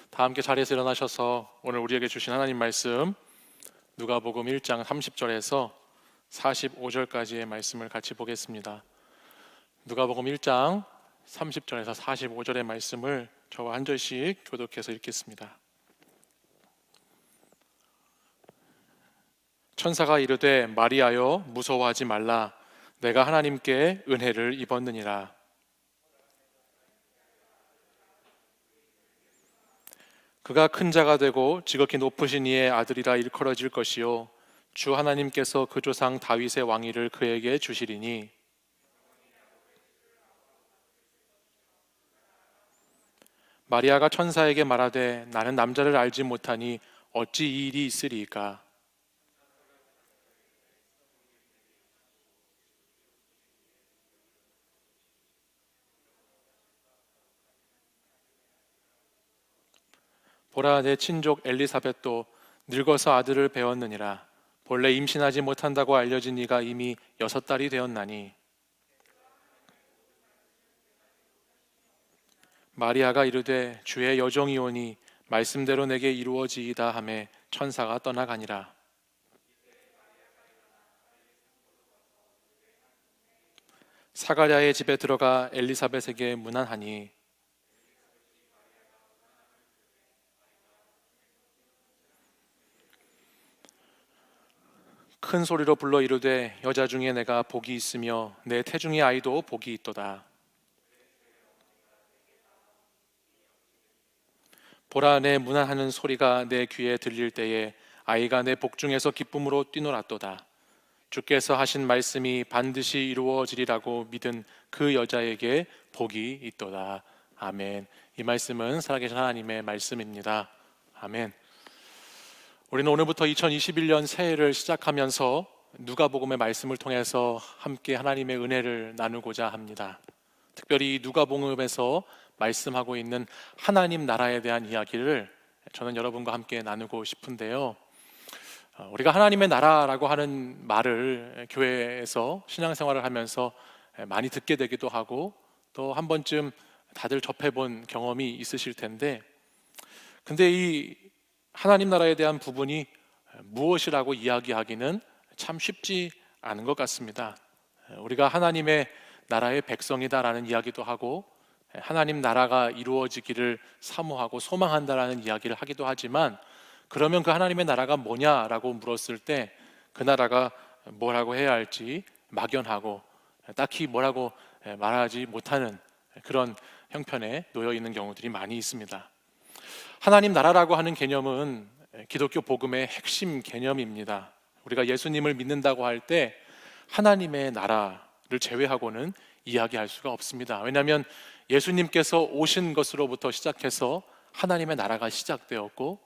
다 함께 자리에서 일어나셔서 오늘 우리에게 주신 하나님 말씀 누가복음 1장 30절에서 45절까지의 말씀을 같이 보겠습니다. 누가복음 1장 30절에서 45절의 말씀을 저와 한 절씩 교독해서 읽겠습니다. 천사가 이르되 마리아여 무서워하지 말라. 내가 하나님께 은혜를 입었느니라. 그가 큰 자가 되고 지극히 높으신 이의 아들이라 일컬어질 것이요 주 하나님께서 그 조상 다윗의 왕위를 그에게 주시리니 마리아가 천사에게 말하되 나는 남자를 알지 못하니 어찌 이 일이 있으리이까. 보라, 내 친족 엘리사벳도 늙어서 아들을 배웠느니라. 본래 임신하지 못한다고 알려진 이가 이미 6달이 되었나니. 마리아가 이르되 주의 여종이오니 말씀대로 내게 이루어지이다 하매 천사가 떠나가니라. 사가랴의 집에 들어가 엘리사벳에게 문안하니 큰 소리로 불러 이르되 여자 중에 내가 복이 있으며 내 태중의 아이도 복이 있도다. 보라, 내 문안하는 소리가 내 귀에 들릴 때에 아이가 내 복중에서 기쁨으로 뛰놀았도다. 주께서 하신 말씀이 반드시 이루어지리라고 믿은 그 여자에게 복이 있도다. 아멘. 이 말씀은 살아계신 하나님의 말씀입니다. 아멘. 우리는 오늘부터 2021년 새해를 시작하면서 누가복음의 말씀을 통해서 함께 하나님의 은혜를 나누고자 합니다. 특별히 누가복음에서 말씀하고 있는 하나님 나라에 대한 이야기를 저는 여러분과 함께 나누고 싶은데요. 우리가 하나님의 나라라고 하는 말을 교회에서 신앙생활을 하면서 많이 듣게 되기도 하고 또 한 번쯤 다들 접해본 경험이 있으실 텐데, 근데 이 하나님 나라에 대한 부분이 무엇이라고 이야기하기는 참 쉽지 않은 것 같습니다. 우리가 하나님의 나라의 백성이다라는 이야기도 하고 하나님 나라가 이루어지기를 사모하고 소망한다라는 이야기를 하기도 하지만, 그러면 그 하나님의 나라가 뭐냐라고 물었을 때 그 나라가 뭐라고 해야 할지 막연하고 딱히 뭐라고 말하지 못하는 그런 형편에 놓여 있는 경우들이 많이 있습니다. 하나님 나라라고 하는 개념은 기독교 복음의 핵심 개념입니다. 우리가 예수님을 믿는다고 할 때 하나님의 나라를 제외하고는 이야기할 수가 없습니다. 왜냐하면 예수님께서 오신 것으로부터 시작해서 하나님의 나라가 시작되었고,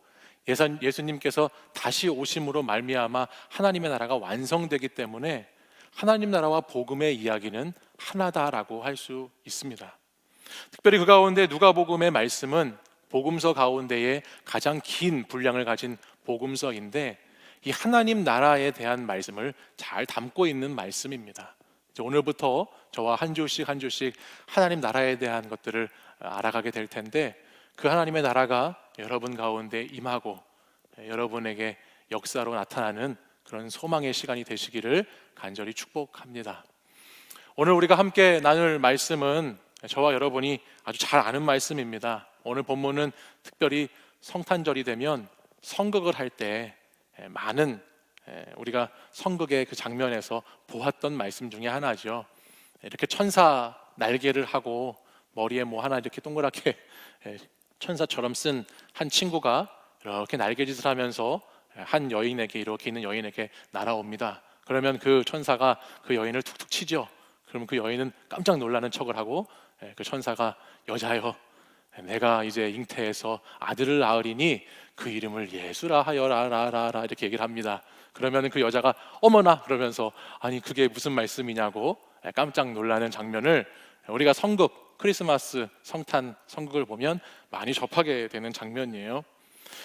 예수님께서 다시 오심으로 말미암아 하나님의 나라가 완성되기 때문에 하나님 나라와 복음의 이야기는 하나다라고 할 수 있습니다. 특별히 그 가운데 누가복음의 말씀은 복음서 가운데에 가장 긴 분량을 가진 복음서인데, 이 하나님 나라에 대한 말씀을 잘 담고 있는 말씀입니다. 오늘부터 저와 한 주씩 한 주씩 하나님 나라에 대한 것들을 알아가게 될 텐데, 그 하나님의 나라가 여러분 가운데 임하고 여러분에게 역사로 나타나는 그런 소망의 시간이 되시기를 간절히 축복합니다. 오늘 우리가 함께 나눌 말씀은 저와 여러분이 아주 잘 아는 말씀입니다. 오늘 본문은 특별히 성탄절이 되면 성극을 할 때 많은 우리가 성극의 그 장면에서 보았던 말씀 중에 하나죠. 이렇게 천사 날개를 하고 머리에 뭐 하나 이렇게 동그랗게 천사처럼 쓴 한 친구가 이렇게 날개짓을 하면서 한 여인에게, 이렇게 있는 여인에게 날아옵니다. 그러면 그 천사가 그 여인을 툭툭 치죠. 그러면 그 여인은 깜짝 놀라는 척을 하고 그 천사가 여자여, 내가 이제 잉태해서 아들을 낳으리니 그 이름을 예수라 하여라 이렇게 얘기를 합니다. 그러면 그 여자가 어머나 그러면서 아니 그게 무슨 말씀이냐고 깜짝 놀라는 장면을 우리가 성극, 크리스마스 성탄 성극을 보면 많이 접하게 되는 장면이에요.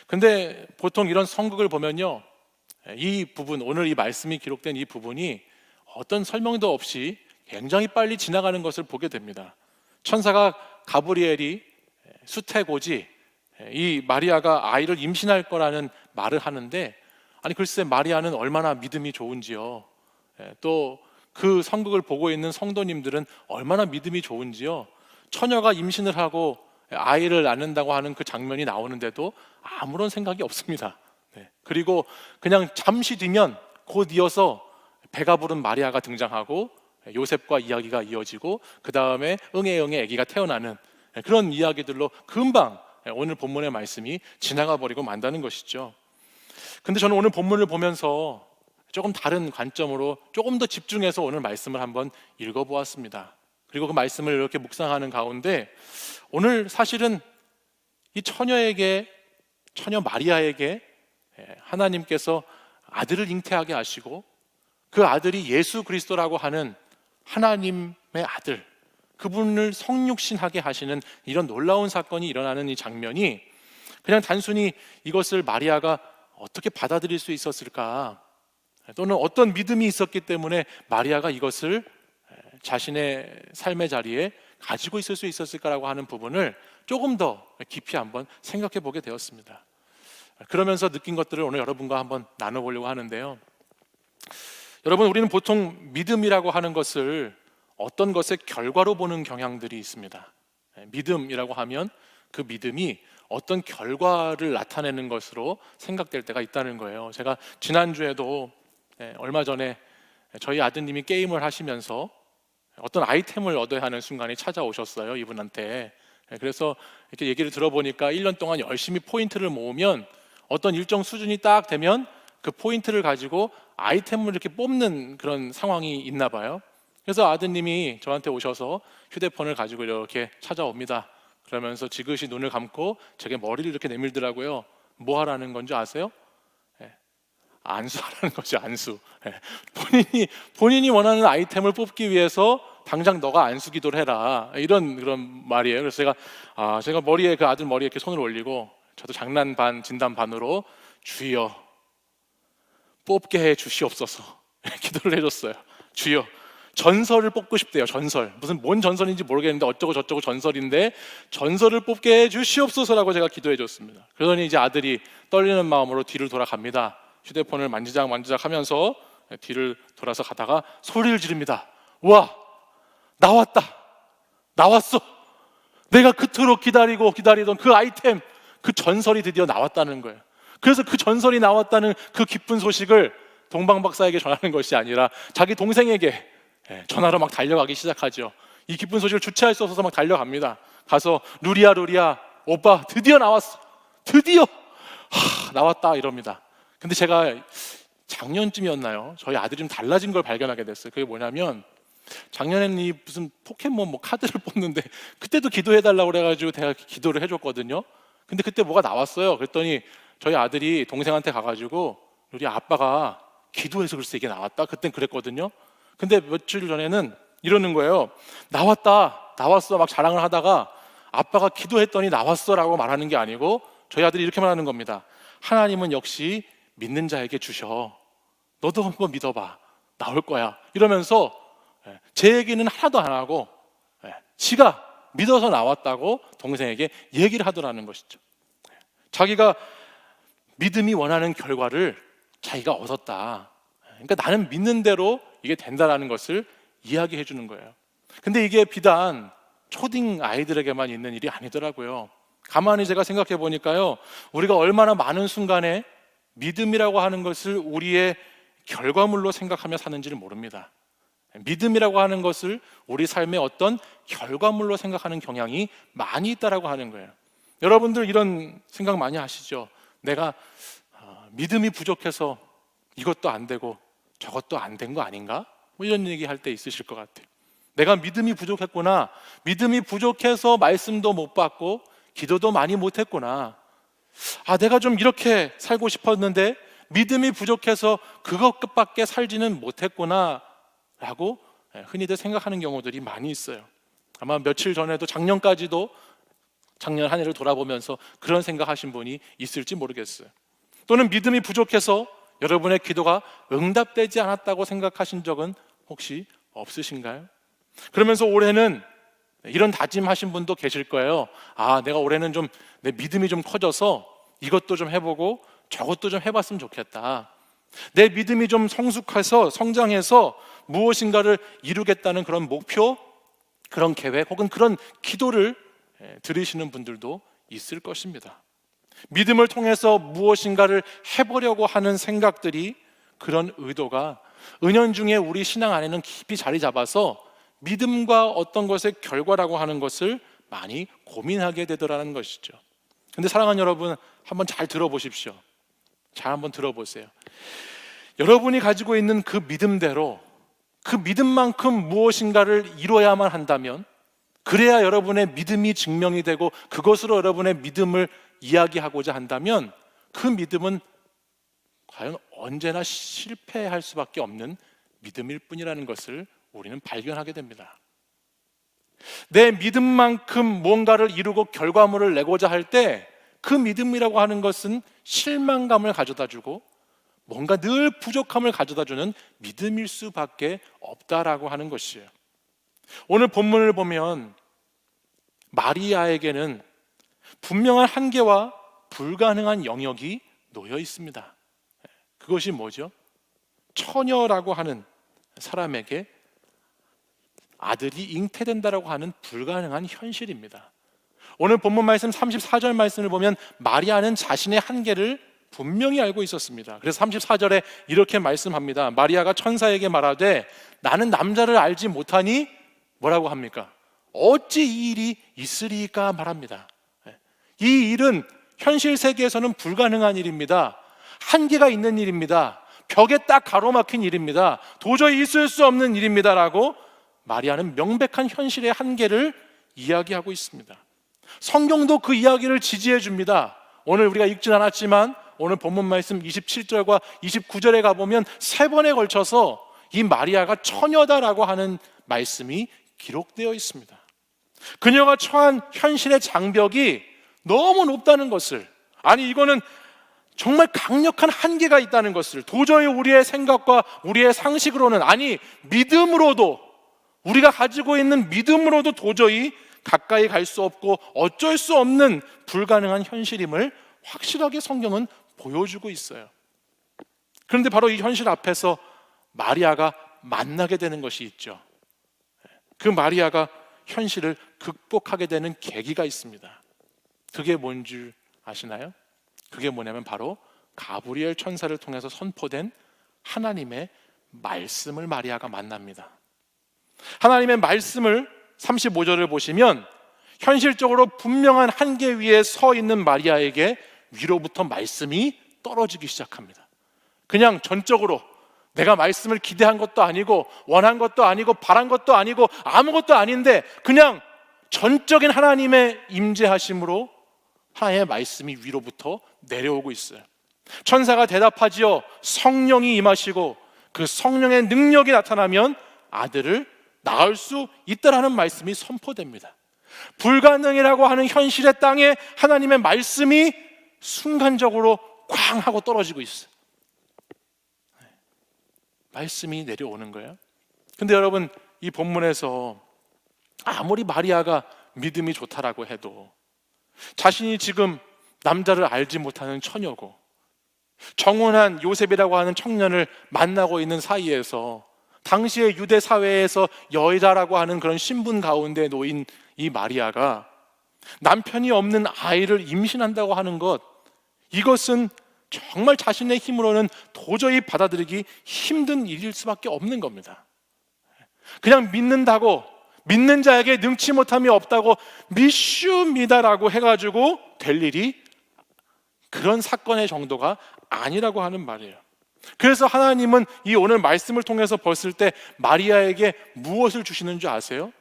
근데 보통 이런 성극을 보면요, 이 부분, 오늘 이 말씀이 기록된 이 부분이 어떤 설명도 없이 굉장히 빨리 지나가는 것을 보게 됩니다. 천사가 가브리엘이 수태고지 이 마리아가 아이를 임신할 거라는 말을 하는데, 아니 글쎄 마리아는 얼마나 믿음이 좋은지요. 또 그 성극을 보고 있는 성도님들은 얼마나 믿음이 좋은지요. 처녀가 임신을 하고 아이를 낳는다고 하는 그 장면이 나오는데도 아무런 생각이 없습니다. 그리고 그냥 잠시 뒤면 곧 이어서 배가 부른 마리아가 등장하고 요셉과 이야기가 이어지고 그 다음에 응애 아기가 태어나는 그런 이야기들로 금방 오늘 본문의 말씀이 지나가 버리고 만다는 것이죠. 근데 저는 오늘 본문을 보면서 조금 다른 관점으로 조금 더 집중해서 오늘 말씀을 한번 읽어보았습니다. 그리고 그 말씀을 이렇게 묵상하는 가운데 오늘 사실은 이 처녀 마리아에게 하나님께서 아들을 잉태하게 하시고 그 아들이 예수 그리스도라고 하는 하나님의 아들, 그분을 성육신하게 하시는 이런 놀라운 사건이 일어나는 이 장면이 그냥 단순히 이것을 마리아가 어떻게 받아들일 수 있었을까, 또는 어떤 믿음이 있었기 때문에 마리아가 이것을 자신의 삶의 자리에 가지고 있을 수 있었을까라고 하는 부분을 조금 더 깊이 한번 생각해 보게 되었습니다. 그러면서 느낀 것들을 오늘 여러분과 한번 나눠보려고 하는데요. 여러분, 우리는 보통 믿음이라고 하는 것을 어떤 것의 결과로 보는 경향들이 있습니다. 믿음이라고 하면 그 믿음이 어떤 결과를 나타내는 것으로 생각될 때가 있다는 거예요. 제가 지난주에도 얼마 전에 저희 아드님이 게임을 하시면서 어떤 아이템을 얻어야 하는 순간이 찾아오셨어요, 이분한테. 그래서 이렇게 얘기를 들어보니까 1년 동안 열심히 포인트를 모으면 어떤 일정 수준이 딱 되면 그 포인트를 가지고 아이템을 이렇게 뽑는 그런 상황이 있나 봐요. 그래서 아드님이 저한테 오셔서 휴대폰을 가지고 이렇게 찾아옵니다. 그러면서 지그시 눈을 감고 제게 머리를 이렇게 내밀더라고요. 뭐 하라는 건지 아세요? 안수하라는 거죠, 안수. 본인이 원하는 아이템을 뽑기 위해서 당장 너가 안수 기도를 해라, 이런 그런 말이에요. 그래서 제가 머리에, 그 아들 머리에 이렇게 손을 올리고 저도 장난 반 진담 반으로 주여 뽑게 해 주시옵소서 기도를 해줬어요. 주여, 전설을 뽑고 싶대요. 전설, 무슨 뭔 전설인지 모르겠는데 어쩌고 저쩌고 전설인데 전설을 뽑게 해 주시옵소서라고 제가 기도해 줬습니다. 그러더니 이제 아들이 떨리는 마음으로 뒤를 돌아갑니다. 휴대폰을 만지작 하면서 뒤를 돌아서 가다가 소리를 지릅니다. 와, 나왔어. 내가 그토록 기다리던 그 아이템, 그 전설이 드디어 나왔다는 거예요. 그래서 그 전설이 나왔다는 그 기쁜 소식을 동방 박사에게 전하는 것이 아니라 자기 동생에게 전화로 막 달려가기 시작하죠. 이 기쁜 소식을 주체할 수 없어서 막 달려갑니다. 가서 루리야 오빠 드디어 나왔어. 드디어 나왔다 이럽니다. 근데 제가 작년쯤이었나요? 저희 아들이 좀 달라진 걸 발견하게 됐어요. 그게 뭐냐면 작년에는 이 무슨 포켓몬 카드를 뽑는데 그때도 기도해달라고 그래가지고 제가 기도를 해줬거든요. 근데 그때 뭐가 나왔어요. 그랬더니 저희 아들이 동생한테 가가지고 우리 아빠가 기도해서 글쎄 이게 나왔다. 그땐 그랬거든요. 근데 며칠 전에는 이러는 거예요. 나왔어 막 자랑을 하다가 아빠가 기도했더니 나왔어라고 말하는 게 아니고 저희 아들이 이렇게 말하는 겁니다. 하나님은 역시 믿는 자에게 주셔. 너도 한번 믿어봐. 나올 거야. 이러면서 제 얘기는 하나도 안 하고 지가 믿어서 나왔다고 동생에게 얘기를 하더라는 것이죠. 자기가 믿음이 원하는 결과를 자기가 얻었다. 그러니까 나는 믿는 대로 이게 된다라는 것을 이야기해 주는 거예요. 근데 이게 비단 초딩 아이들에게만 있는 일이 아니더라고요. 가만히 제가 생각해 보니까요, 우리가 얼마나 많은 순간에 믿음이라고 하는 것을 우리의 결과물로 생각하며 사는지를 모릅니다. 믿음이라고 하는 것을 우리 삶의 어떤 결과물로 생각하는 경향이 많이 있다라고 하는 거예요. 여러분들 이런 생각 많이 하시죠? 내가 믿음이 부족해서 이것도 안 되고 저것도 안 된 거 아닌가? 뭐 이런 얘기 할 때 있으실 것 같아요. 내가 믿음이 부족했구나. 믿음이 부족해서 말씀도 못 받고 기도도 많이 못했구나. 내가 좀 이렇게 살고 싶었는데 믿음이 부족해서 그것밖에 살지는 못했구나 라고 흔히들 생각하는 경우들이 많이 있어요. 아마 며칠 전에도 작년 한 해를 돌아보면서 그런 생각하신 분이 있을지 모르겠어요. 또는 믿음이 부족해서 여러분의 기도가 응답되지 않았다고 생각하신 적은 혹시 없으신가요? 그러면서 올해는 이런 다짐하신 분도 계실 거예요. 내가 올해는 좀 내 믿음이 좀 커져서 이것도 좀 해보고 저것도 좀 해봤으면 좋겠다. 내 믿음이 좀 성숙해서 성장해서 무엇인가를 이루겠다는 그런 목표, 그런 계획 혹은 그런 기도를 들으시는 분들도 있을 것입니다. 믿음을 통해서 무엇인가를 해보려고 하는 생각들이, 그런 의도가 은연중에 우리 신앙 안에는 깊이 자리 잡아서 믿음과 어떤 것의 결과라고 하는 것을 많이 고민하게 되더라는 것이죠. 근데 사랑하는 여러분, 한번 잘 들어보십시오. 잘 한번 들어보세요. 여러분이 가지고 있는 그 믿음대로, 그 믿음만큼 무엇인가를 이루어야만 한다면, 그래야 여러분의 믿음이 증명이 되고 그것으로 여러분의 믿음을 이야기하고자 한다면, 그 믿음은 과연 언제나 실패할 수밖에 없는 믿음일 뿐이라는 것을 우리는 발견하게 됩니다. 내 믿음만큼 뭔가를 이루고 결과물을 내고자 할 때 그 믿음이라고 하는 것은 실망감을 가져다주고 뭔가 늘 부족함을 가져다주는 믿음일 수밖에 없다라고 하는 것이에요. 오늘 본문을 보면 마리아에게는 분명한 한계와 불가능한 영역이 놓여 있습니다. 그것이 뭐죠? 처녀라고 하는 사람에게 아들이 잉태된다라고 하는 불가능한 현실입니다. 오늘 본문 말씀 34절 말씀을 보면 마리아는 자신의 한계를 분명히 알고 있었습니다. 그래서 34절에 이렇게 말씀합니다. 마리아가 천사에게 말하되 나는 남자를 알지 못하니 뭐라고 합니까? 어찌 이 일이 있으리까 말합니다. 이 일은 현실 세계에서는 불가능한 일입니다. 한계가 있는 일입니다. 벽에 딱 가로막힌 일입니다. 도저히 있을 수 없는 일입니다라고 마리아는 명백한 현실의 한계를 이야기하고 있습니다. 성경도 그 이야기를 지지해 줍니다. 오늘 우리가 읽진 않았지만 오늘 본문 말씀 27절과 29절에 가보면 3번에 걸쳐서 이 마리아가 처녀다라고 하는 말씀이 기록되어 있습니다. 그녀가 처한 현실의 장벽이 너무 높다는 것을, 이거는 정말 강력한 한계가 있다는 것을, 도저히 우리의 생각과 우리의 상식으로는, 믿음으로도, 우리가 가지고 있는 믿음으로도 도저히 가까이 갈 수 없고 어쩔 수 없는 불가능한 현실임을 확실하게 성경은 보여주고 있어요. 그런데 바로 이 현실 앞에서 마리아가 만나게 되는 것이 있죠. 그 마리아가 현실을 극복하게 되는 계기가 있습니다. 그게 뭔 줄 아시나요? 그게 뭐냐면 바로 가브리엘 천사를 통해서 선포된 하나님의 말씀을 마리아가 만납니다. 하나님의 말씀을 35절을 보시면 현실적으로 분명한 한계 위에 서 있는 마리아에게 위로부터 말씀이 떨어지기 시작합니다. 그냥 전적으로 내가 말씀을 기대한 것도 아니고 원한 것도 아니고 바란 것도 아니고 아무것도 아닌데 그냥 전적인 하나님의 임재하심으로 하나님의 말씀이 위로부터 내려오고 있어요. 천사가 대답하지요. 성령이 임하시고 그 성령의 능력이 나타나면 아들을 낳을 수 있다라는 말씀이 선포됩니다. 불가능이라고 하는 현실의 땅에 하나님의 말씀이 순간적으로 꽝 하고 떨어지고 있어요. 말씀이 내려오는 거예요. 근데 여러분, 이 본문에서 아무리 마리아가 믿음이 좋다라고 해도 자신이 지금 남자를 알지 못하는 처녀고 정혼한 요셉이라고 하는 청년을 만나고 있는 사이에서 당시의 유대 사회에서 여자라고 하는 그런 신분 가운데 놓인 이 마리아가 남편이 없는 아이를 임신한다고 하는 것, 이것은 정말 자신의 힘으로는 도저히 받아들이기 힘든 일일 수밖에 없는 겁니다. 그냥 믿는다고, 믿는 자에게 능치 못함이 없다고 믿습니다라고 해가지고 될 일이 그런 사건의 정도가 아니라고 하는 말이에요. 그래서 하나님은 이 오늘 말씀을 통해서 봤을 때 마리아에게 무엇을 주시는 줄 아세요?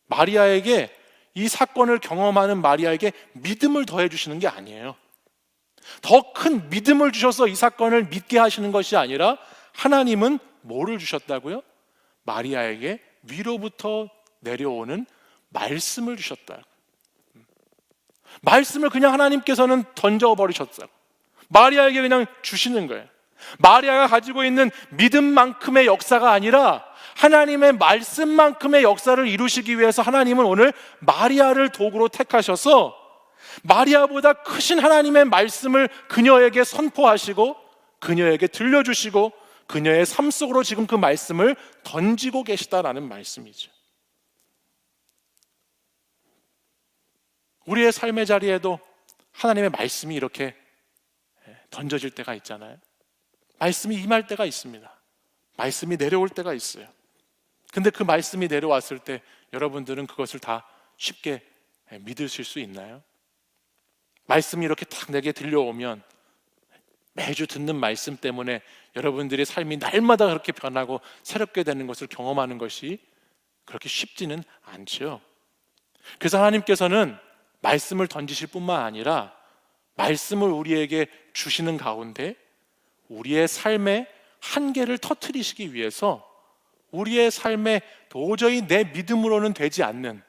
마리아에게, 이 사건을 경험하는 마리아에게 믿음을 더해 주시는 게 아니에요. 더 큰 믿음을 주셔서 이 사건을 믿게 하시는 것이 아니라 하나님은 뭐를 주셨다고요? 마리아에게 위로부터 내려오는 말씀을 주셨다. 말씀을 그냥 하나님께서는 던져버리셨어요. 마리아에게 그냥 주시는 거예요. 마리아가 가지고 있는 믿음만큼의 역사가 아니라 하나님의 말씀만큼의 역사를 이루시기 위해서 하나님은 오늘 마리아를 도구로 택하셔서 마리아보다 크신 하나님의 말씀을 그녀에게 선포하시고 그녀에게 들려주시고 그녀의 삶 속으로 지금 그 말씀을 던지고 계시다라는 말씀이죠. 우리의 삶의 자리에도 하나님의 말씀이 이렇게 던져질 때가 있잖아요. 말씀이 임할 때가 있습니다. 말씀이 내려올 때가 있어요. 근데 그 말씀이 내려왔을 때 여러분들은 그것을 다 쉽게 믿으실 수 있나요? 말씀이 이렇게 딱 내게 들려오면 매주 듣는 말씀 때문에 여러분들의 삶이 날마다 그렇게 변하고 새롭게 되는 것을 경험하는 것이 그렇게 쉽지는 않죠. 그래서 하나님께서는 말씀을 던지실 뿐만 아니라 말씀을 우리에게 주시는 가운데 우리의 삶의 한계를 터뜨리시기 위해서 우리의 삶에 도저히 내 믿음으로는 되지 않는,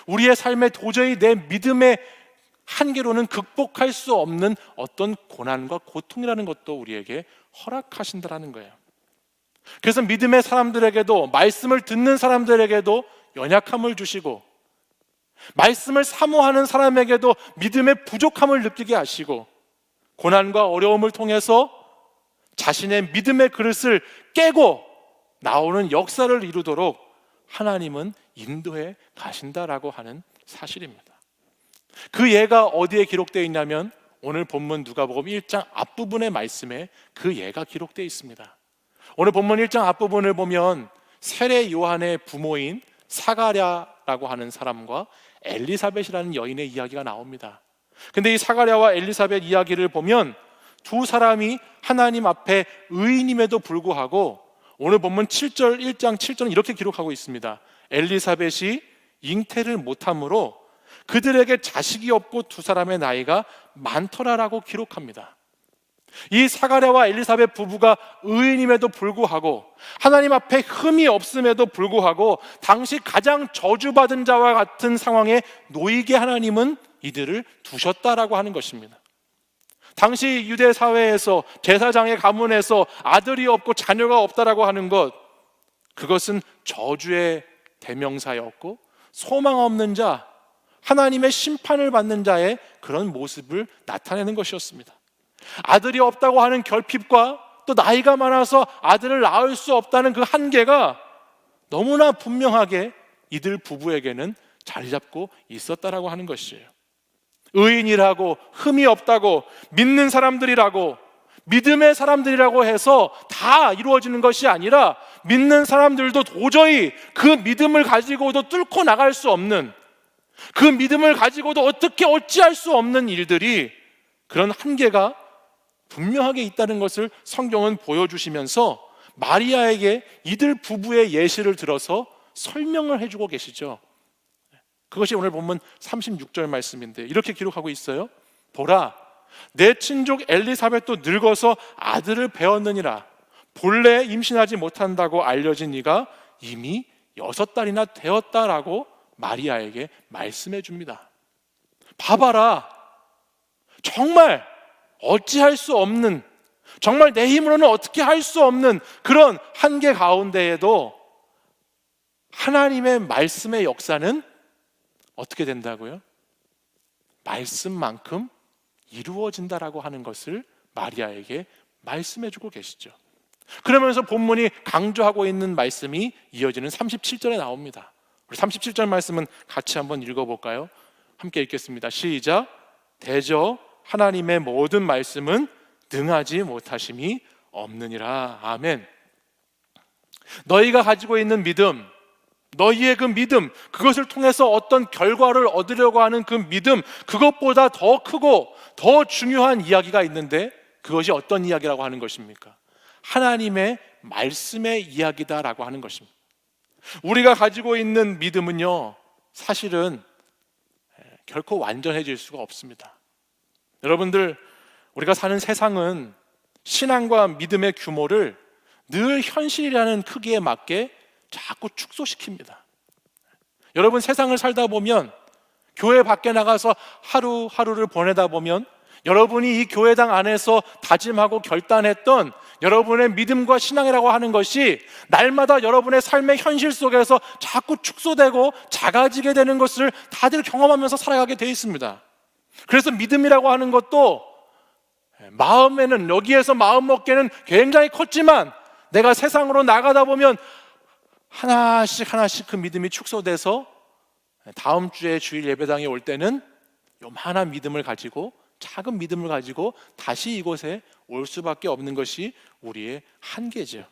우리의 삶에 도저히 내 믿음의 한계로는 극복할 수 없는 어떤 고난과 고통이라는 것도 우리에게 허락하신다라는 거예요. 그래서 믿음의 사람들에게도, 말씀을 듣는 사람들에게도 연약함을 주시고, 말씀을 사모하는 사람에게도 믿음의 부족함을 느끼게 하시고, 고난과 어려움을 통해서 자신의 믿음의 그릇을 깨고 나오는 역사를 이루도록 하나님은 인도해 가신다라고 하는 사실입니다. 그 예가 어디에 기록되어 있냐면 오늘 본문 누가복음 1장 앞부분의 말씀에 그 예가 기록되어 있습니다. 오늘 본문 1장 앞부분을 보면 세례 요한의 부모인 사가랴라고 하는 사람과 엘리사벳이라는 여인의 이야기가 나옵니다. 근데 이 사가랴와 엘리사벳 이야기를 보면 두 사람이 하나님 앞에 의인임에도 불구하고 오늘 본문 7절 1장 7절은 이렇게 기록하고 있습니다. 엘리사벳이 잉태를 못함으로 그들에게 자식이 없고 두 사람의 나이가 많더라라고 기록합니다. 이 사가랴와 엘리사벳 부부가 의인임에도 불구하고 하나님 앞에 흠이 없음에도 불구하고 당시 가장 저주받은 자와 같은 상황에 놓이게 하나님은 이들을 두셨다라고 하는 것입니다. 당시 유대 사회에서 제사장의 가문에서 아들이 없고 자녀가 없다라고 하는 것, 그것은 저주의 대명사였고 소망 없는 자, 하나님의 심판을 받는 자의 그런 모습을 나타내는 것이었습니다. 아들이 없다고 하는 결핍과 또 나이가 많아서 아들을 낳을 수 없다는 그 한계가 너무나 분명하게 이들 부부에게는 자리 잡고 있었다라고 하는 것이에요. 의인이라고, 흠이 없다고, 믿는 사람들이라고, 믿음의 사람들이라고 해서 다 이루어지는 것이 아니라 믿는 사람들도 도저히 그 믿음을 가지고도 뚫고 나갈 수 없는, 그 믿음을 가지고도 어떻게 어찌할 수 없는 일들이, 그런 한계가 분명하게 있다는 것을 성경은 보여주시면서 마리아에게 이들 부부의 예시를 들어서 설명을 해주고 계시죠. 그것이 오늘 본문 36절 말씀인데 이렇게 기록하고 있어요. 보라, 내 친족 엘리사벳도 늙어서 아들을 배었느니라. 본래 임신하지 못한다고 알려진 이가 이미 6달이나 되었다라고 마리아에게 말씀해 줍니다. 봐봐라, 정말 어찌할 수 없는, 정말 내 힘으로는 어떻게 할 수 없는 그런 한계 가운데에도 하나님의 말씀의 역사는 어떻게 된다고요? 말씀만큼 이루어진다라고 하는 것을 마리아에게 말씀해 주고 계시죠. 그러면서 본문이 강조하고 있는 말씀이 이어지는 37절에 나옵니다. 우리 37절 말씀은 같이 한번 읽어볼까요? 함께 읽겠습니다. 시작. 대저 하나님의 모든 말씀은 능하지 못하심이 없느니라. 아멘. 너희가 가지고 있는 믿음, 너희의 그 믿음, 그것을 통해서 어떤 결과를 얻으려고 하는 그 믿음, 그것보다 더 크고 더 중요한 이야기가 있는데 그것이 어떤 이야기라고 하는 것입니까? 하나님의 말씀의 이야기다라고 하는 것입니다. 우리가 가지고 있는 믿음은요, 사실은 결코 완전해질 수가 없습니다. 여러분들, 우리가 사는 세상은 신앙과 믿음의 규모를 늘 현실이라는 크기에 맞게 자꾸 축소시킵니다. 여러분, 세상을 살다 보면, 교회 밖에 나가서 하루하루를 보내다 보면 여러분이 이 교회당 안에서 다짐하고 결단했던 여러분의 믿음과 신앙이라고 하는 것이 날마다 여러분의 삶의 현실 속에서 자꾸 축소되고 작아지게 되는 것을 다들 경험하면서 살아가게 되어 있습니다. 그래서 믿음이라고 하는 것도 마음에는, 여기에서 마음 먹기에는 굉장히 컸지만 내가 세상으로 나가다 보면 하나씩 그 믿음이 축소돼서 다음 주에 주일 예배당에 올 때는 요만한 믿음을 가지고, 작은 믿음을 가지고 다시 이곳에 올 수밖에 없는 것이 우리의 한계죠.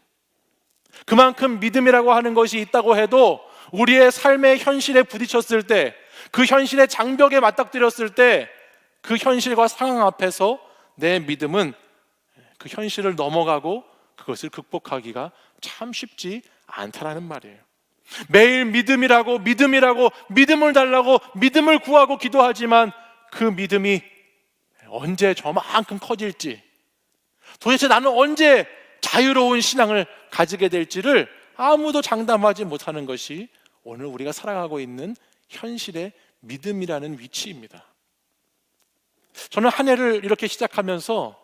그만큼 믿음이라고 하는 것이 있다고 해도 우리의 삶의 현실에 부딪혔을 때, 그 현실의 장벽에 맞닥뜨렸을 때, 그 현실과 상황 앞에서 내 믿음은 그 현실을 넘어가고 그것을 극복하기가 참 쉽지 않다라는 말이에요. 매일 믿음을 달라고 믿음을 구하고 기도하지만 그 믿음이 언제 저만큼 커질지, 도대체 나는 언제 자유로운 신앙을 가지게 될지를 아무도 장담하지 못하는 것이 오늘 우리가 살아가고 있는 현실의 믿음이라는 위치입니다. 저는 한 해를 이렇게 시작하면서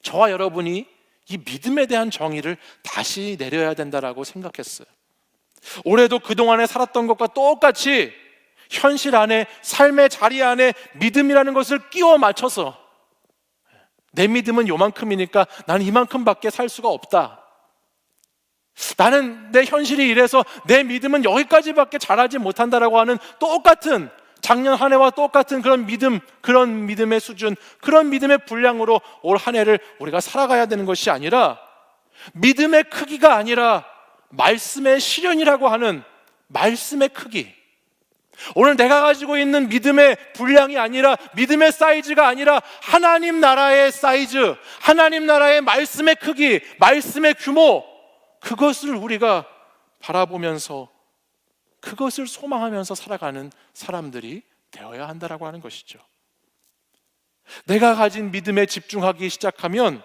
저와 여러분이 이 믿음에 대한 정의를 다시 내려야 된다라고 생각했어요. 올해도 그동안에 살았던 것과 똑같이 현실 안에, 삶의 자리 안에 믿음이라는 것을 끼워 맞춰서 내 믿음은 요만큼이니까 나는 이만큼밖에 살 수가 없다. 나는 내 현실이 이래서 내 믿음은 여기까지밖에 자라지 못한다라고 하는 똑같은, 작년 한 해와 똑같은 그런 믿음, 그런 믿음의 수준, 그런 믿음의 분량으로 올 한 해를 우리가 살아가야 되는 것이 아니라, 믿음의 크기가 아니라 말씀의 실현이라고 하는 말씀의 크기, 오늘 내가 가지고 있는 믿음의 분량이 아니라, 믿음의 사이즈가 아니라 하나님 나라의 사이즈, 하나님 나라의 말씀의 크기, 말씀의 규모, 그것을 우리가 바라보면서 그것을 소망하면서 살아가는 사람들이 되어야 한다라고 하는 것이죠. 내가 가진 믿음에 집중하기 시작하면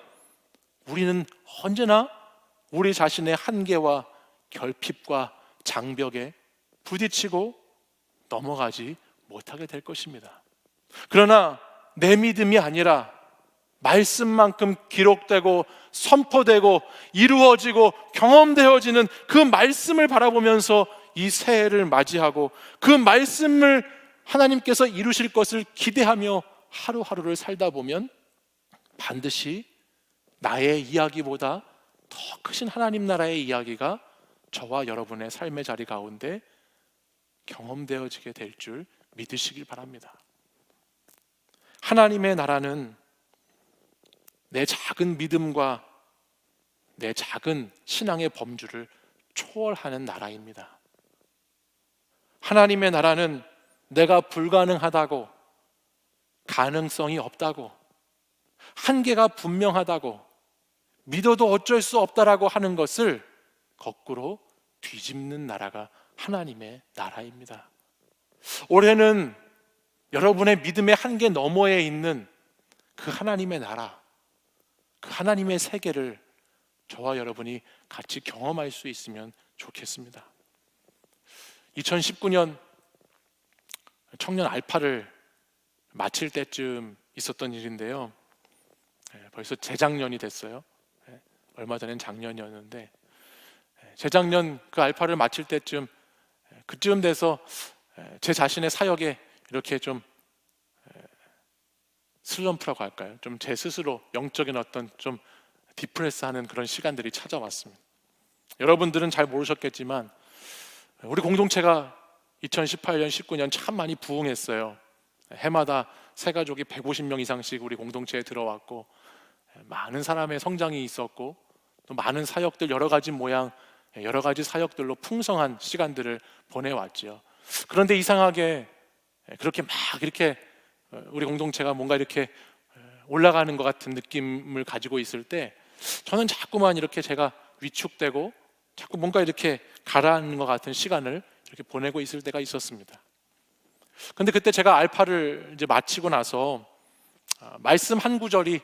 우리는 언제나 우리 자신의 한계와 결핍과 장벽에 부딪히고 넘어가지 못하게 될 것입니다. 그러나 내 믿음이 아니라 말씀만큼 기록되고 선포되고 이루어지고 경험되어지는 그 말씀을 바라보면서 이 새해를 맞이하고 그 말씀을 하나님께서 이루실 것을 기대하며 하루하루를 살다 보면 반드시 나의 이야기보다 더 크신 하나님 나라의 이야기가 저와 여러분의 삶의 자리 가운데 경험되어지게 될 줄 믿으시길 바랍니다. 하나님의 나라는 내 작은 믿음과 내 작은 신앙의 범주를 초월하는 나라입니다. 하나님의 나라는 내가 불가능하다고, 가능성이 없다고, 한계가 분명하다고, 믿어도 어쩔 수 없다라고 하는 것을 거꾸로 뒤집는 나라가 하나님의 나라입니다. 올해는 여러분의 믿음의 한계 너머에 있는 그 하나님의 나라, 그 하나님의 세계를 저와 여러분이 같이 경험할 수 있으면 좋겠습니다. 2019년 청년 알파를 마칠 때쯤 있었던 일인데요. 벌써 재작년이 됐어요. 얼마 전엔 작년이었는데, 재작년 그 알파를 마칠 때쯤, 그쯤 돼서 제 자신의 사역에 이렇게 좀 슬럼프라고 할까요? 좀 제 스스로 영적인 어떤 좀 디프레스하는 그런 시간들이 찾아왔습니다. 여러분들은 잘 모르셨겠지만 우리 공동체가 2018년, 19년 참 많이 부흥했어요. 해마다 새 가족이 150명 이상씩 우리 공동체에 들어왔고, 많은 사람의 성장이 있었고, 또 많은 사역들, 여러 가지 모양, 여러 가지 사역들로 풍성한 시간들을 보내왔죠. 그런데 이상하게 그렇게 막 이렇게 우리 공동체가 뭔가 이렇게 올라가는 것 같은 느낌을 가지고 있을 때 저는 자꾸만 이렇게 제가 위축되고 자꾸 뭔가 이렇게 가라앉는 것 같은 시간을 이렇게 보내고 있을 때가 있었습니다. 근데 그때 제가 알파를 이제 마치고 나서 말씀 한 구절이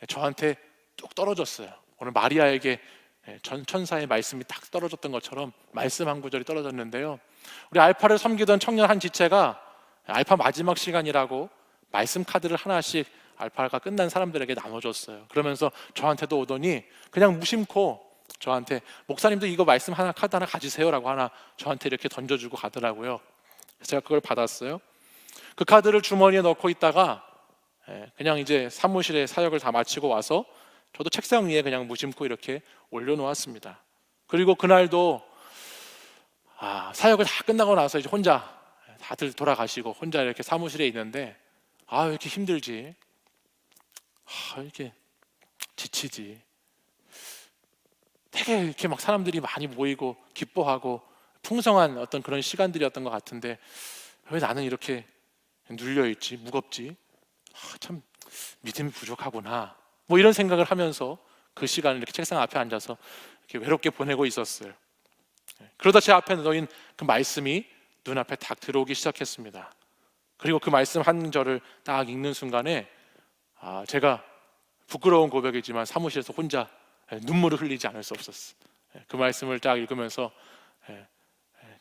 저한테 뚝 떨어졌어요. 오늘 마리아에게 천사의 말씀이 딱 떨어졌던 것처럼 말씀 한 구절이 떨어졌는데요. 우리 알파를 섬기던 청년 한 지체가 알파 마지막 시간이라고 말씀 카드를 하나씩 알파가 끝난 사람들에게 나눠줬어요. 그러면서 저한테도 오더니 그냥 무심코 저한테 목사님도 이거 말씀 하나 카드 하나 가지세요라고 하나 저한테 이렇게 던져주고 가더라고요. 제가 그걸 받았어요. 그 카드를 주머니에 넣고 있다가 그냥 이제 사무실에 사역을 다 마치고 와서 저도 책상 위에 그냥 무심코 이렇게 올려놓았습니다. 그리고 그날도 사역을 다 끝나고 나서 이제 혼자 다들 돌아가시고 혼자 이렇게 사무실에 있는데 왜 이렇게 힘들지? 이렇게 지치지? 되게 이렇게 막 사람들이 많이 모이고 기뻐하고 풍성한 어떤 그런 시간들이었던 것 같은데 왜 나는 이렇게 눌려있지? 무겁지? 참 믿음이 부족하구나. 뭐 이런 생각을 하면서 그 시간을 이렇게 책상 앞에 앉아서 이렇게 외롭게 보내고 있었어요. 그러다 제 앞에 놓인 그 말씀이 눈앞에 딱 들어오기 시작했습니다. 그리고 그 말씀 한 절을 딱 읽는 순간에 제가 부끄러운 고백이지만 사무실에서 혼자 눈물을 흘리지 않을 수 없었어요. 그 말씀을 딱 읽으면서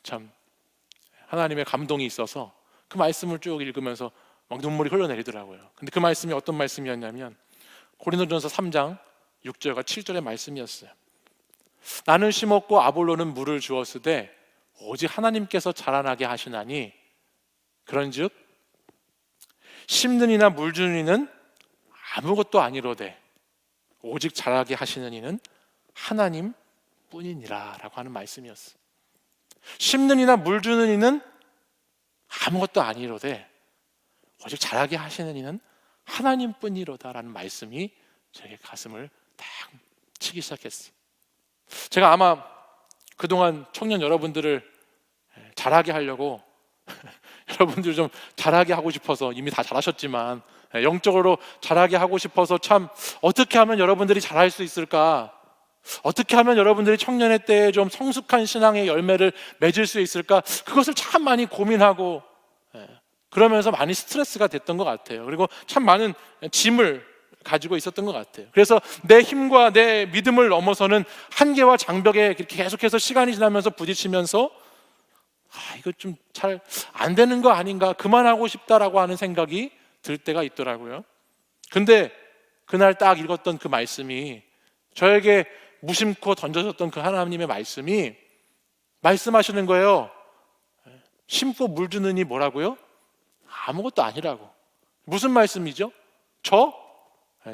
참 하나님의 감동이 있어서 그 말씀을 쭉 읽으면서 막 눈물이 흘러내리더라고요. 근데 그 말씀이 어떤 말씀이었냐면 고린도전서 3장 6절과 7절의 말씀이었어요. 나는 심었고 아볼로는 물을 주었으되 오직 하나님께서 자라나게 하시나니 그런즉 심는 이나 물 주는 이는 아무것도 아니로되 오직 자라게 하시는 이는 하나님 뿐이니라 라고 하는 말씀이었어요. 심는 이나 물 주는 이는 아무것도 아니로되 오직 자라게 하시는 이는 하나님 뿐이로다 라는 말씀이 저에게 가슴을 딱 치기 시작했어요. 제가 아마 그동안 청년 여러분들을 잘하게 하려고 여러분들 좀 잘하게 하고 싶어서 이미 다 잘하셨지만 영적으로 잘하게 하고 싶어서 참 어떻게 하면 여러분들이 잘할 수 있을까? 어떻게 하면 여러분들이 청년의 때에 좀 성숙한 신앙의 열매를 맺을 수 있을까? 그것을 참 많이 고민하고 그러면서 많이 스트레스가 됐던 것 같아요. 그리고 참 많은 짐을 가지고 있었던 것 같아요. 그래서 내 힘과 내 믿음을 넘어서는 한계와 장벽에 계속해서 시간이 지나면서 부딪히면서 이거 좀 잘 안 되는 거 아닌가, 그만하고 싶다라고 하는 생각이 들 때가 있더라고요. 근데 그날 딱 읽었던 그 말씀이 저에게 무심코 던져졌던 그 하나님의 말씀이 말씀하시는 거예요. 심고 물 주는 이 뭐라고요? 아무것도 아니라고. 무슨 말씀이죠?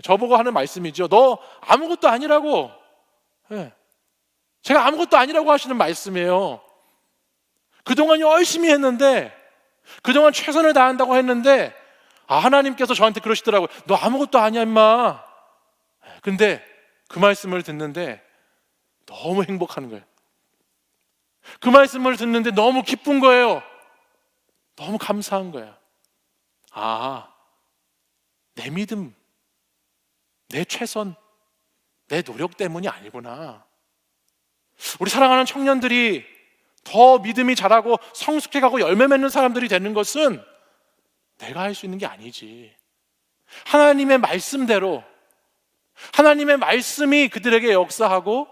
저보고 하는 말씀이죠. 너 아무것도 아니라고. 제가 아무것도 아니라고 하시는 말씀이에요. 그동안 열심히 했는데, 그동안 최선을 다한다고 했는데 하나님께서 저한테 그러시더라고요. 너 아무것도 아니야 임마. 근데 그 말씀을 듣는데 너무 행복한 거예요. 그 말씀을 듣는데 너무 기쁜 거예요. 너무 감사한 거예요. 내 믿음, 내 최선, 내 노력 때문이 아니구나. 우리 사랑하는 청년들이 더 믿음이 자라고 성숙해가고 열매 맺는 사람들이 되는 것은 내가 할 수 있는 게 아니지. 하나님의 말씀대로, 하나님의 말씀이 그들에게 역사하고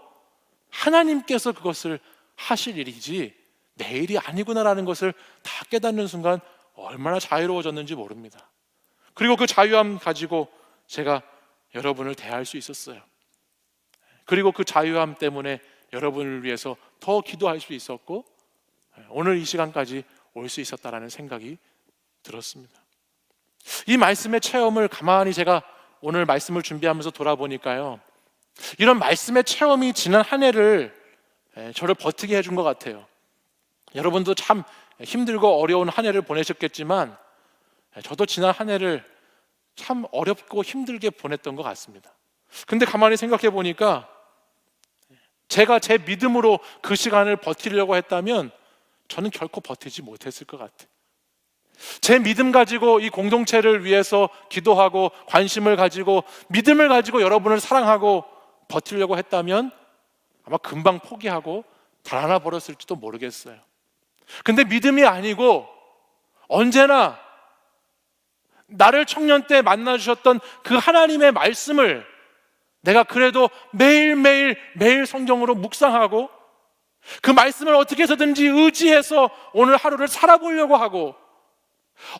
하나님께서 그것을 하실 일이지 내 일이 아니구나라는 것을 다 깨닫는 순간 얼마나 자유로워졌는지 모릅니다. 그리고 그 자유함 가지고 제가 여러분을 대할 수 있었어요. 그리고 그 자유함 때문에 여러분을 위해서 더 기도할 수 있었고 오늘 이 시간까지 올 수 있었다라는 생각이 들었습니다. 이 말씀의 체험을 가만히 제가 오늘 말씀을 준비하면서 돌아보니까요, 이런 말씀의 체험이 지난 한 해를 저를 버티게 해준 것 같아요. 여러분도 참 힘들고 어려운 한 해를 보내셨겠지만 저도 지난 한 해를 참 어렵고 힘들게 보냈던 것 같습니다. 근데 가만히 생각해 보니까 제가 제 믿음으로 그 시간을 버티려고 했다면 저는 결코 버티지 못했을 것 같아요. 제 믿음 가지고 이 공동체를 위해서 기도하고 관심을 가지고 믿음을 가지고 여러분을 사랑하고 버티려고 했다면 아마 금방 포기하고 달아나 버렸을지도 모르겠어요. 근데 믿음이 아니고 언제나 나를 청년 때 만나주셨던 그 하나님의 말씀을 내가 그래도 매일 성경으로 묵상하고 그 말씀을 어떻게 해서든지 의지해서 오늘 하루를 살아보려고 하고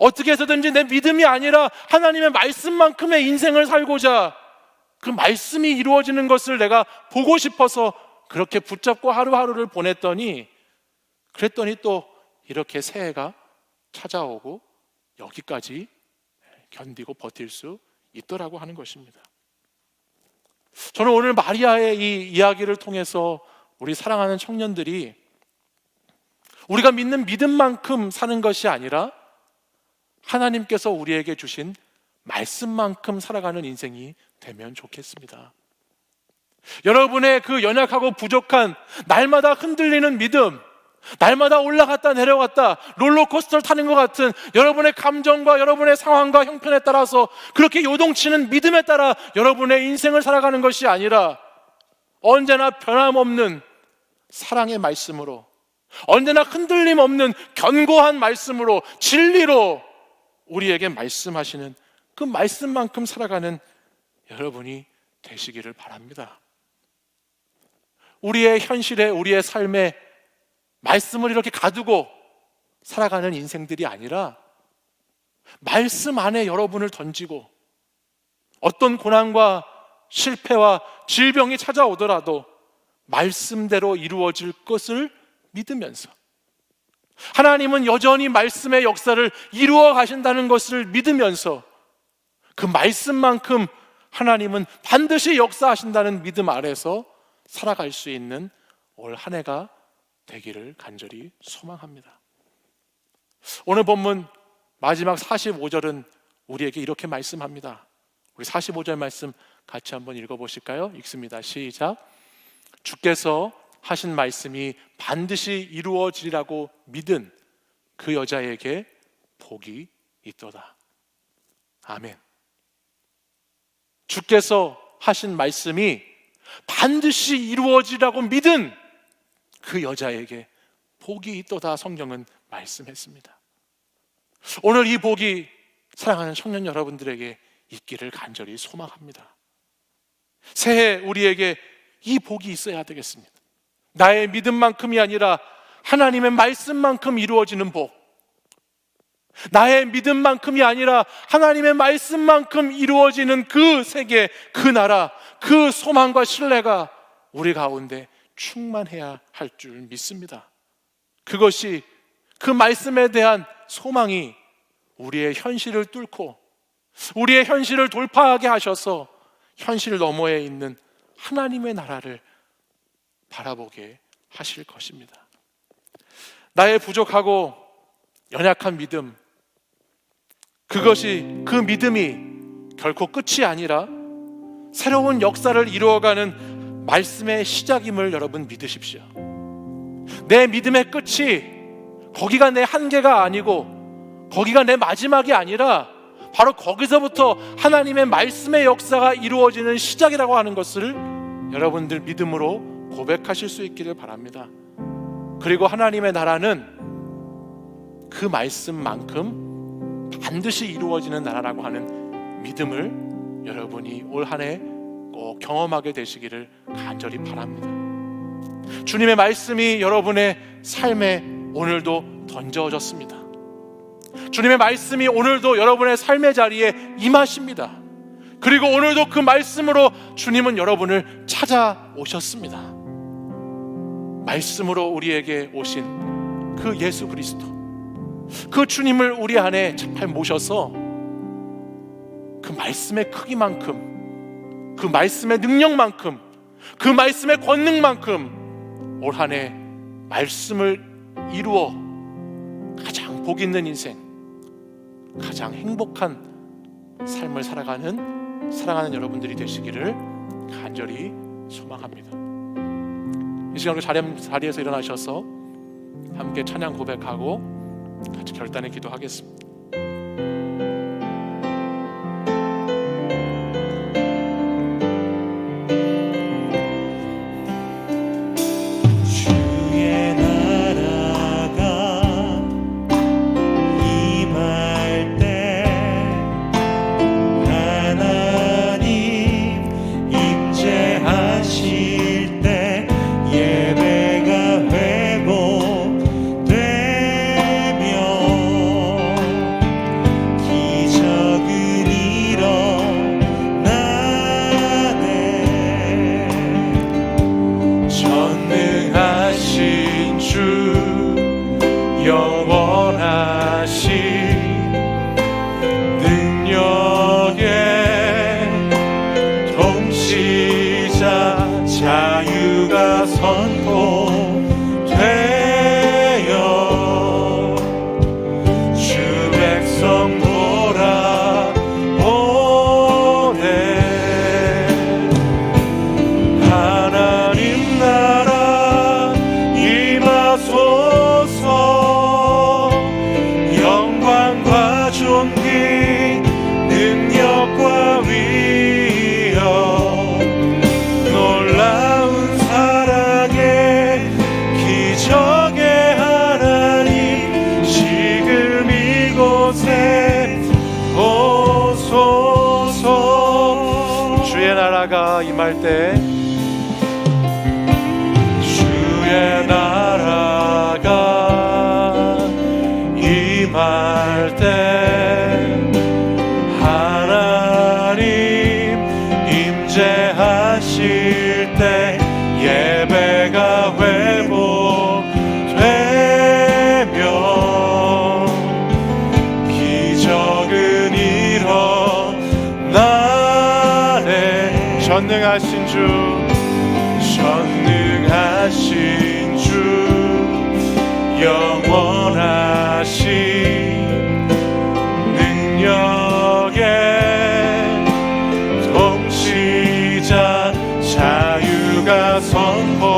어떻게 해서든지 내 믿음이 아니라 하나님의 말씀만큼의 인생을 살고자 그 말씀이 이루어지는 것을 내가 보고 싶어서 그렇게 붙잡고 하루하루를 보냈더니, 그랬더니 또 이렇게 새해가 찾아오고 여기까지 견디고 버틸 수 있더라고 하는 것입니다. 저는 오늘 마리아의 이 이야기를 통해서 우리 사랑하는 청년들이 우리가 믿는 믿음만큼 사는 것이 아니라 하나님께서 우리에게 주신 말씀만큼 살아가는 인생이 되면 좋겠습니다. 여러분의 그 연약하고 부족한, 날마다 흔들리는 믿음, 날마다 올라갔다 내려갔다 롤러코스터를 타는 것 같은 여러분의 감정과 여러분의 상황과 형편에 따라서 그렇게 요동치는 믿음에 따라 여러분의 인생을 살아가는 것이 아니라 언제나 변함없는 사랑의 말씀으로, 언제나 흔들림 없는 견고한 말씀으로, 진리로 우리에게 말씀하시는 그 말씀만큼 살아가는 여러분이 되시기를 바랍니다. 우리의 현실에, 우리의 삶에 말씀을 이렇게 가두고 살아가는 인생들이 아니라 말씀 안에 여러분을 던지고 어떤 고난과 실패와 질병이 찾아오더라도 말씀대로 이루어질 것을 믿으면서, 하나님은 여전히 말씀의 역사를 이루어 가신다는 것을 믿으면서, 그 말씀만큼 하나님은 반드시 역사하신다는 믿음 아래서 살아갈 수 있는 올 한 해가 되기를 간절히 소망합니다. 오늘 본문 마지막 45절은 우리에게 이렇게 말씀합니다. 우리 45절 말씀 같이 한번 읽어보실까요? 읽습니다. 시작. 주께서 하신 말씀이 반드시 이루어지리라고 믿은 그 여자에게 복이 있도다. 아멘. 주께서 하신 말씀이 반드시 이루어지리라고 믿은 그 여자에게 복이 있도다. 성경은 말씀했습니다. 오늘 이 복이 사랑하는 청년 여러분들에게 있기를 간절히 소망합니다. 새해 우리에게 이 복이 있어야 되겠습니다. 나의 믿음만큼이 아니라 하나님의 말씀만큼 이루어지는 복, 나의 믿음만큼이 아니라 하나님의 말씀만큼 이루어지는 그 세계, 그 나라, 그 소망과 신뢰가 우리 가운데 충만해야 할 줄 믿습니다. 그것이, 그 말씀에 대한 소망이 우리의 현실을 뚫고 우리의 현실을 돌파하게 하셔서 현실 너머에 있는 하나님의 나라를 바라보게 하실 것입니다. 나의 부족하고 연약한 믿음, 그것이, 그 믿음이 결코 끝이 아니라 새로운 역사를 이루어가는 말씀의 시작임을 여러분 믿으십시오. 내 믿음의 끝이 거기가 내 한계가 아니고 거기가 내 마지막이 아니라 바로 거기서부터 하나님의 말씀의 역사가 이루어지는 시작이라고 하는 것을 여러분들 믿음으로 고백하실 수 있기를 바랍니다. 그리고 하나님의 나라는 그 말씀만큼 반드시 이루어지는 나라라고 하는 믿음을 여러분이 올 한 해 꼭 경험하게 되시기를 간절히 바랍니다. 주님의 말씀이 여러분의 삶에 오늘도 던져졌습니다. 주님의 말씀이 오늘도 여러분의 삶의 자리에 임하십니다. 그리고 오늘도 그 말씀으로 주님은 여러분을 찾아오셨습니다. 말씀으로 우리에게 오신 그 예수 그리스도, 그 주님을 우리 안에 잘 모셔서 그 말씀의 크기만큼, 그 말씀의 능력만큼, 그 말씀의 권능만큼 올 한 해 말씀을 이루어 가장 복 있는 인생, 가장 행복한 삶을 살아가는 사랑하는 여러분들이 되시기를 간절히 소망합니다. 이 시간 우리 자리에서 일어나셔서 함께 찬양 고백하고 같이 결단의 기도하겠습니다. 나라가 임할 때, 주의 나라가 임할 때 하나님 임재하실 때 예배가 회복되며 기적은 일어나네. 전능하신 주, 전능하신 주, 영원하신 능력의 통치자, 자유가 선포되어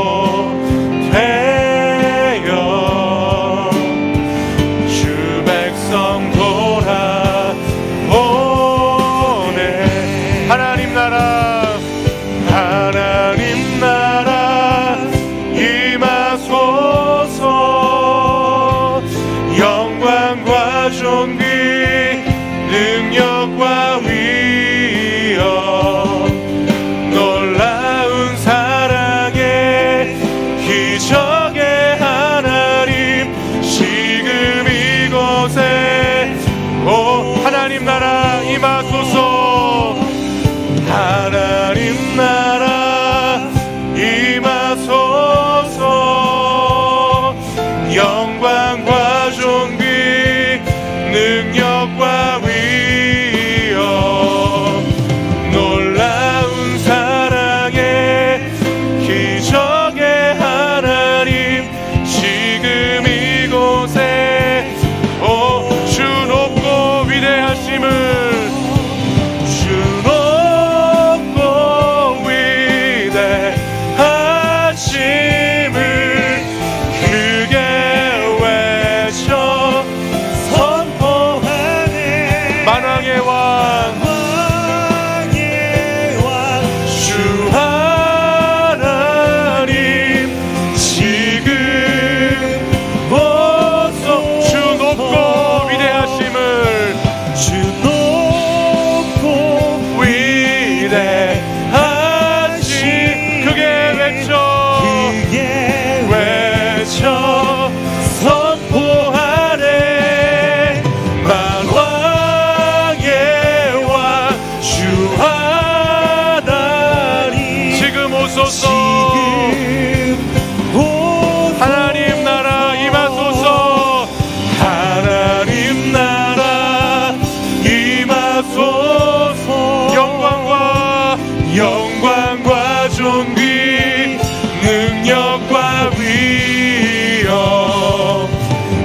주 백성 돌아오네. 하나님 나라, 하나님 나라 임하소서. 영광과 존귀 능력과 위엄 놀라운 사랑의 기적의 하나님 지금 이곳에 오 하나님 나라 임하소서. 하나님 나라 임하소서. 영광과 존귀 능력과 위엄 놀라운 사랑의 기적의 하나님 지금 이곳에 오 주 높고 위대하심을, 주 높고 위대하심을 크게 외쳐 선포하네. 만왕의 왕, 주 하나님 지금 오소. 주 높고 위대하심을, 주 높고 위대하심 크게 외쳐 선포하네. 만왕의 왕 주 하나님 지금 오소서. 하나님 나라 임하소서. 하나님 나라 임하소서. 영광과 존귀 능력과 위엄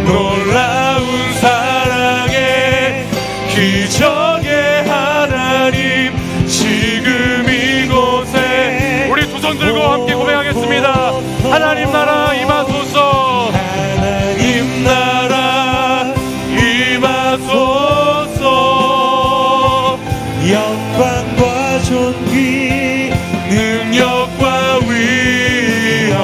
놀라운 사랑의 기적의 하나님 지금 이곳에 우리 두 손 들고 함께 고백하겠습니다. 하나님 나라 임하소서. 하나님 나라 임하소서. 영광과 존귀 능력과 위엄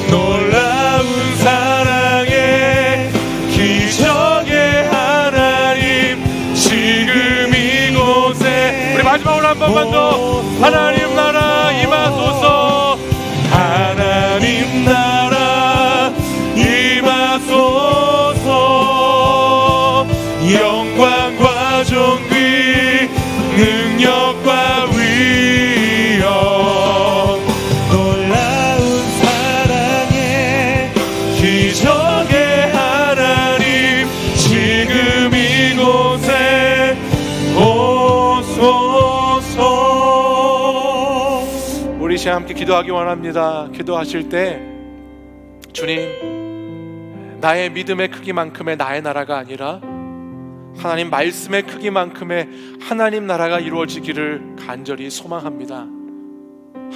놀라운 사랑의 기적의 하나님 지금 이곳에 우리 마지막으로 한 번만 더 하나님 나라 임하소서. 하나님 나라 임하소서. 영광과 존귀 능력과 위엄 놀라운 사랑의 기적의 하나님 지금 이곳에 오소서. 우리 시간 함께 기도하기 원합니다. 기도하실 때 주님, 나의 믿음의 크기만큼의 나의 나라가 아니라 하나님 말씀의 크기만큼의 하나님 나라가 이루어지기를 간절히 소망합니다.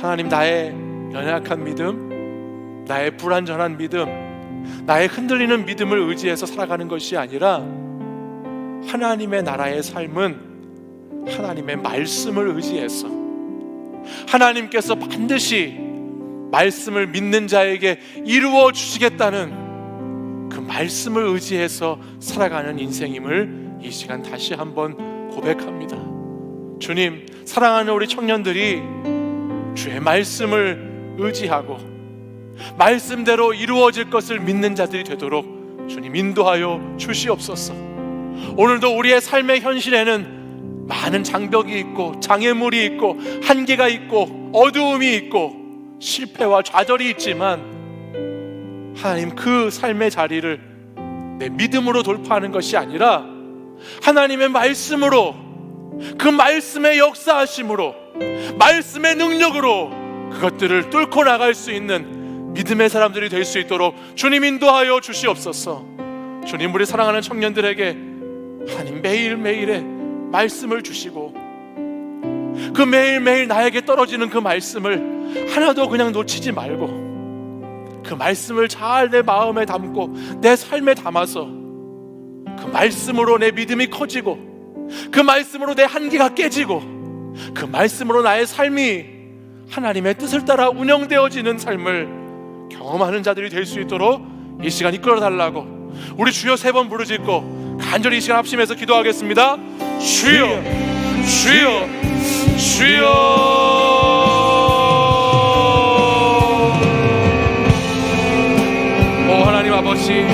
하나님, 나의 연약한 믿음, 나의 불완전한 믿음, 나의 흔들리는 믿음을 의지해서 살아가는 것이 아니라 하나님의 나라의 삶은 하나님의 말씀을 의지해서 하나님께서 반드시 말씀을 믿는 자에게 이루어 주시겠다는 그 말씀을 의지해서 살아가는 인생임을 이 시간 다시 한번 고백합니다. 주님, 사랑하는 우리 청년들이 주의 말씀을 의지하고 말씀대로 이루어질 것을 믿는 자들이 되도록 주님 인도하여 주시옵소서. 오늘도 우리의 삶의 현실에는 많은 장벽이 있고 장애물이 있고 한계가 있고 어두움이 있고 실패와 좌절이 있지만, 하나님, 그 삶의 자리를 내 믿음으로 돌파하는 것이 아니라 하나님의 말씀으로, 그 말씀의 역사하심으로, 말씀의 능력으로 그것들을 뚫고 나갈 수 있는 믿음의 사람들이 될 수 있도록 주님 인도하여 주시옵소서. 주님, 우리 사랑하는 청년들에게 하나님 매일매일의 말씀을 주시고 그 매일매일 나에게 떨어지는 그 말씀을 하나도 그냥 놓치지 말고 그 말씀을 잘 내 마음에 담고 내 삶에 담아서 그 말씀으로 내 믿음이 커지고 그 말씀으로 내 한계가 깨지고 그 말씀으로 나의 삶이 하나님의 뜻을 따라 운영되어지는 삶을 경험하는 자들이 될 수 있도록 이 시간 이끌어달라고 우리 주여 3번 부르짖고 간절히 이 시간 합심해서 기도하겠습니다. 주여, 주여, 주여. 오 하나님 아버지,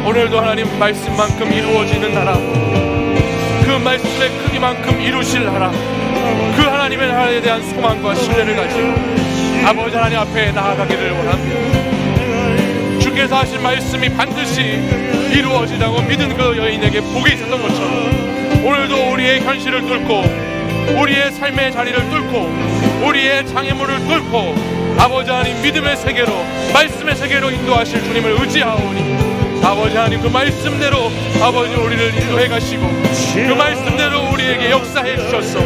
오늘도 하나님 말씀만큼 이루어지는 나라, 그 말씀의 크기만큼 이루실 나라, 그 하나님의 나라에 대한 소망과 신뢰를 가지고 아버지 하나님 앞에 나아가기를 원합니다. 주께서 하신 말씀이 반드시 이루어지라고 믿은 그 여인에게 복이 있었던 것처럼 오늘도 우리의 현실을 뚫고 우리의 삶의 자리를 뚫고 우리의 장애물을 뚫고 아버지 하나님 믿음의 세계로, 말씀의 세계로 인도하실 주님을 의지하오니 아버지 하나님, 그 말씀대로 아버지 우리를 인도해 가시고 그 말씀대로 우리에게 역사해 주셨소.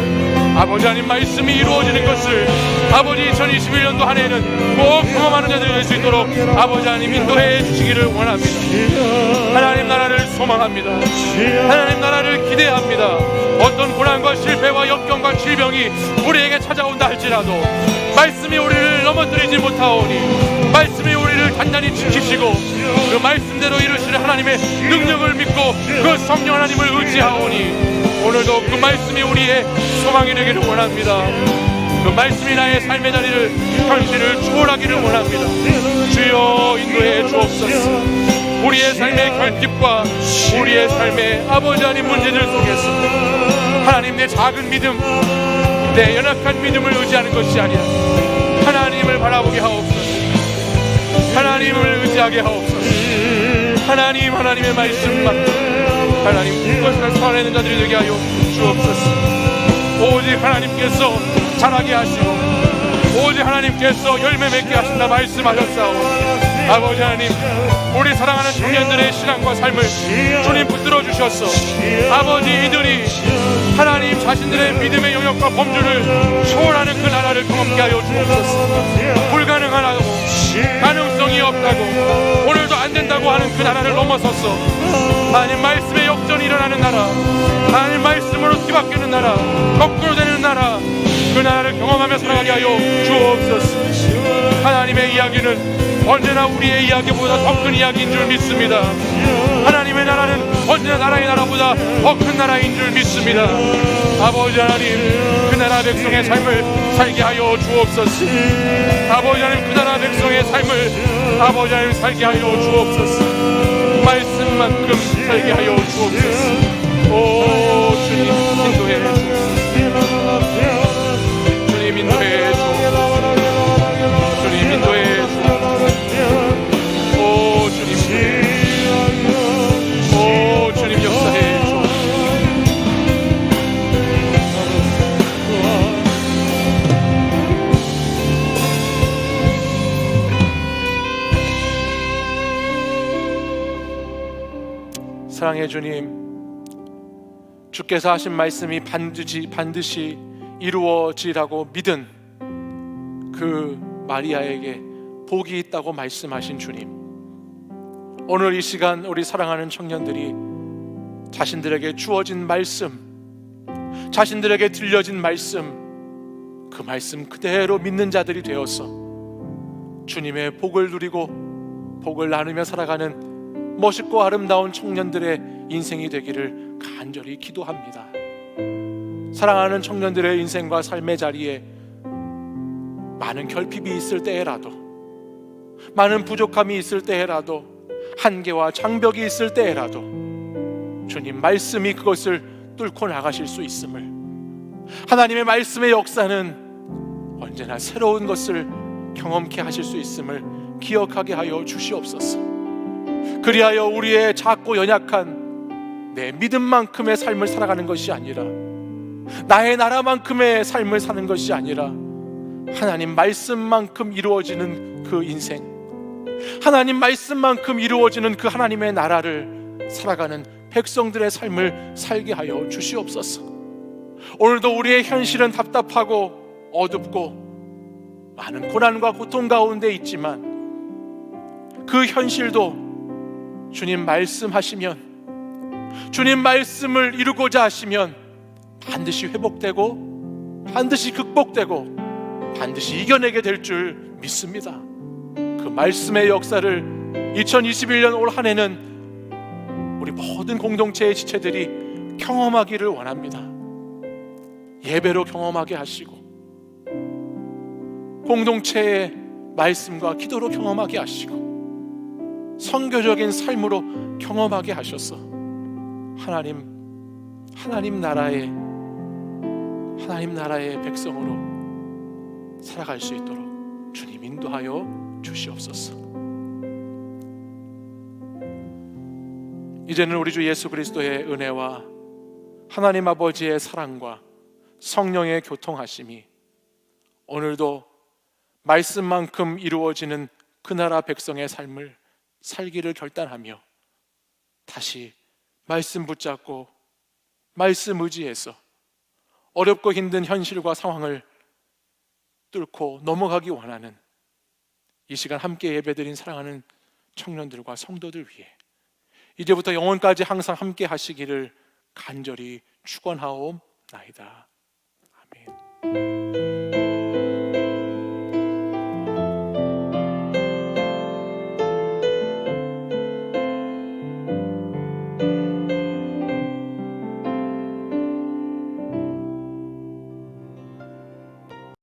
아버지 하나님, 말씀이 이루어지는 것을 아버지 2021년도 한 해는 꼭 경험하는 자들이 될 수 있도록 아버지 하나님 인도해 주시기를 원합니다. 하나님 나라를 소망합니다. 하나님 나라를 기대합니다. 어떤 고난과 실패와 역경과 질병이 우리에게 찾아온다 할지라도 말씀이 우리를 넘어뜨리지 못하오니 말씀이 우리를 단단히 지키시고 그 말씀대로 이루시는 하나님의 능력을 믿고 그 성령 하나님을 의지하오니 오늘도 그 말씀이 우리의 소망이 되기를 원합니다. 그 말씀이 나의 삶의 자리를, 현실을 초월하기를 원합니다. 주여 인도해 주옵소서. 우리의 삶의 결핍과 우리의 삶의 아버지 하나님 문제들 속에서 하나님, 내 작은 믿음, 내 연약한 믿음을 의지하는 것이 아니라 하나님을 바라보게 하옵소서. 하나님을 의지하게 하옵소서. 하나님, 하나님의 말씀만 하나님 그것을 살아내는 자들이 되게 하여 주옵소서. 오직 하나님께서 자라게 하시고 오직 하나님께서 열매 맺게 하신다 말씀하셨사오니 아버지 하나님, 우리 사랑하는 청년들의 신앙과 삶을 주님 붙들어 주셔서 아버지 이들이 하나님 자신들의 믿음의 영역과 범주를 초월하는 그 나라를 경험케 하여 주옵소서. 불가능하다고, 가능성이 없다고, 오늘도 안 된다고 하는 그 나라를 넘어서서 하나님 말씀의 역전이 일어나는 나라, 하나님 말씀으로 뒤바뀌는 나라, 거꾸로 되는 나라, 그 나라를 경험하며 살아가게 하여 주옵소서. 하나님의 이야기는 언제나 우리의 이야기보다 더 큰 이야기인 줄 믿습니다. 하나님의 나라는 언제나 나라의 나라보다 더 큰 나라인 줄 믿습니다. 아버지 하나님, 그 나라 백성의 삶을 살게 하여 주옵소서. 아버지 하나님, 그 나라 백성의 삶을 아버지 하나님 살게 하여 주옵소서. 말씀만큼 살게 하여 주옵소서. 오 주님, 인도해 주옵소서. 주님 인도해 주옵소서. 주님 인도해 주옵소서. 오 주님, 오 주님 역사해 주옵소서. 사랑해 주님, 주께서 하신 말씀이 반드시 이루어지라고 믿은 그 마리아에게 복이 있다고 말씀하신 주님, 오늘 이 시간 우리 사랑하는 청년들이 자신들에게 주어진 말씀, 자신들에게 들려진 말씀, 그 말씀 그대로 믿는 자들이 되어서 주님의 복을 누리고 복을 나누며 살아가는 멋있고 아름다운 청년들의 인생이 되기를 간절히 기도합니다. 사랑하는 청년들의 인생과 삶의 자리에 많은 결핍이 있을 때에라도, 많은 부족함이 있을 때에라도, 한계와 장벽이 있을 때에라도 주님 말씀이 그것을 뚫고 나가실 수 있음을, 하나님의 말씀의 역사는 언제나 새로운 것을 경험케 하실 수 있음을 기억하게 하여 주시옵소서. 그리하여 우리의 작고 연약한 내 믿음만큼의 삶을 살아가는 것이 아니라, 나의 나라만큼의 삶을 사는 것이 아니라, 하나님 말씀만큼 이루어지는 그 인생, 하나님 말씀만큼 이루어지는 그 하나님의 나라를 살아가는 백성들의 삶을 살게 하여 주시옵소서. 오늘도 우리의 현실은 답답하고 어둡고 많은 고난과 고통 가운데 있지만, 그 현실도 주님 말씀하시면, 주님 말씀을 이루고자 하시면 반드시 회복되고 반드시 극복되고 반드시 이겨내게 될 줄 믿습니다. 그 말씀의 역사를 2021년 올 한 해는 우리 모든 공동체의 지체들이 경험하기를 원합니다. 예배로 경험하게 하시고, 공동체의 말씀과 기도로 경험하게 하시고, 선교적인 삶으로 경험하게 하셔서 하나님 나라의 백성으로 살아갈 수 있도록 주님 인도하여 주시옵소서. 이제는 우리 주 예수 그리스도의 은혜와 하나님 아버지의 사랑과 성령의 교통하심이 오늘도 말씀만큼 이루어지는 그 나라 백성의 삶을 살기를 결단하며 다시 말씀 붙잡고 말씀 의지해서 어렵고 힘든 현실과 상황을 뚫고 넘어가기 원하는 이 시간 함께 예배드린 사랑하는 청년들과 성도들 위해 이제부터 영원까지 항상 함께 하시기를 간절히 축원하옵나이다. 아멘.